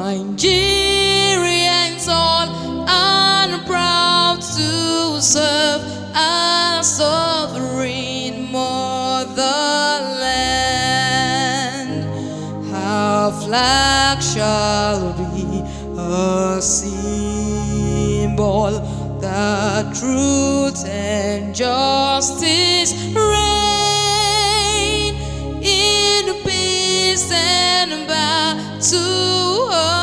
Nigerians all are proud to serve our sovereign motherland. Our flag shall be a symbol that truth and justice